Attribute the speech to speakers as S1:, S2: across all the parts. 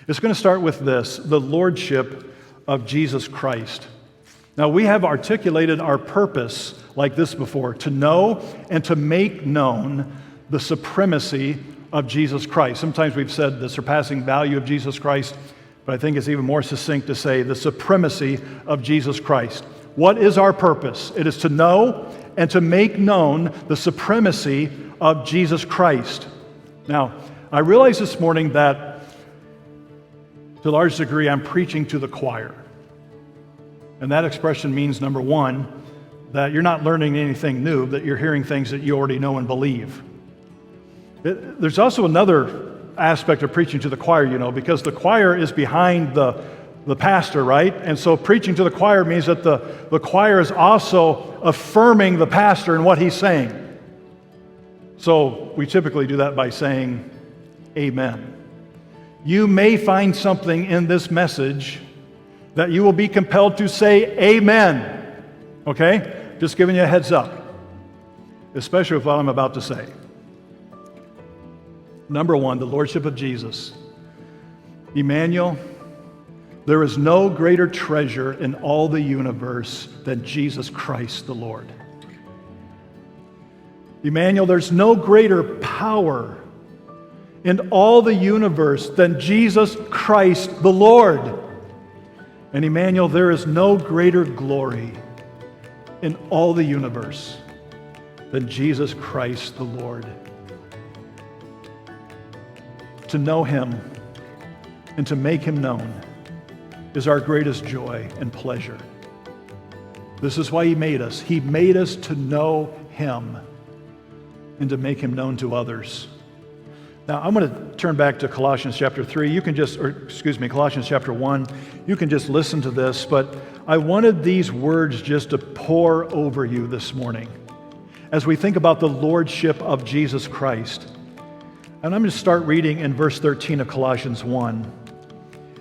S1: It's going to start with this, the Lordship of Jesus Christ. Now, we have articulated our purpose like this before, to know and to make known the supremacy of Jesus Christ. Sometimes we've said the surpassing value of Jesus Christ, but I think it's even more succinct to say the supremacy of Jesus Christ. What is our purpose? It is to know and to make known the supremacy of Jesus Christ. Now, I realize this morning that to a large degree I'm preaching to the choir. And that expression means, number one, that you're not learning anything new, that you're hearing things that you already know and believe. There's also another aspect of preaching to the choir, because the choir is behind the pastor, right? And so preaching to the choir means that the choir is also affirming the pastor in what he's saying. So we typically do that by saying, amen. You may find something in this message that you will be compelled to say amen. Okay? Just giving you a heads up, especially with what I'm about to say. Number one, the Lordship of Jesus. Emmanuel, there is no greater treasure in all the universe than Jesus Christ the Lord. Emmanuel, there's no greater power in all the universe than Jesus Christ the Lord. And Emmanuel, there is no greater glory in all the universe than Jesus Christ the Lord. To know Him and to make Him known is our greatest joy and pleasure. This is why He made us. He made us to know Him and to make Him known to others. Now, I'm going to turn back to Colossians chapter 3. Colossians chapter 1. You can just listen to this, but I wanted these words just to pour over you this morning as we think about the Lordship of Jesus Christ. And I'm going to start reading in verse 13 of Colossians 1.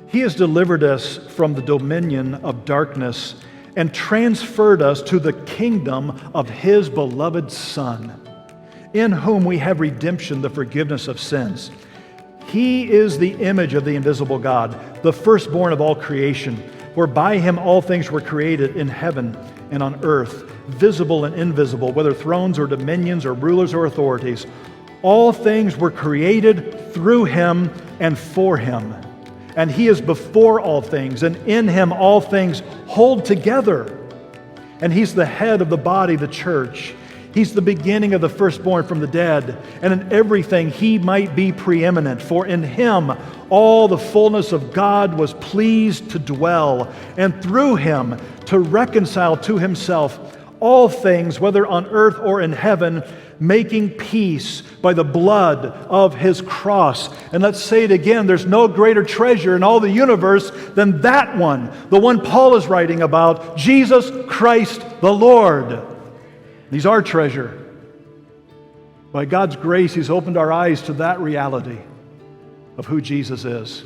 S1: He has delivered us from the dominion of darkness and transferred us to the kingdom of His beloved Son, in whom we have redemption, the forgiveness of sins. He is the image of the invisible God, the firstborn of all creation, for by Him all things were created in heaven and on earth, visible and invisible, whether thrones or dominions or rulers or authorities. All things were created through Him and for Him. And He is before all things, and in Him all things hold together. And He's the head of the body, the church. He's the beginning of the firstborn from the dead, and in everything He might be preeminent. For in Him all the fullness of God was pleased to dwell, and through Him to reconcile to Himself all things, whether on earth or in heaven, making peace by the blood of His cross. And let's say it again, there's no greater treasure in all the universe than that one, the one Paul is writing about, Jesus Christ the Lord. He's our treasure. By God's grace, He's opened our eyes to that reality of who Jesus is.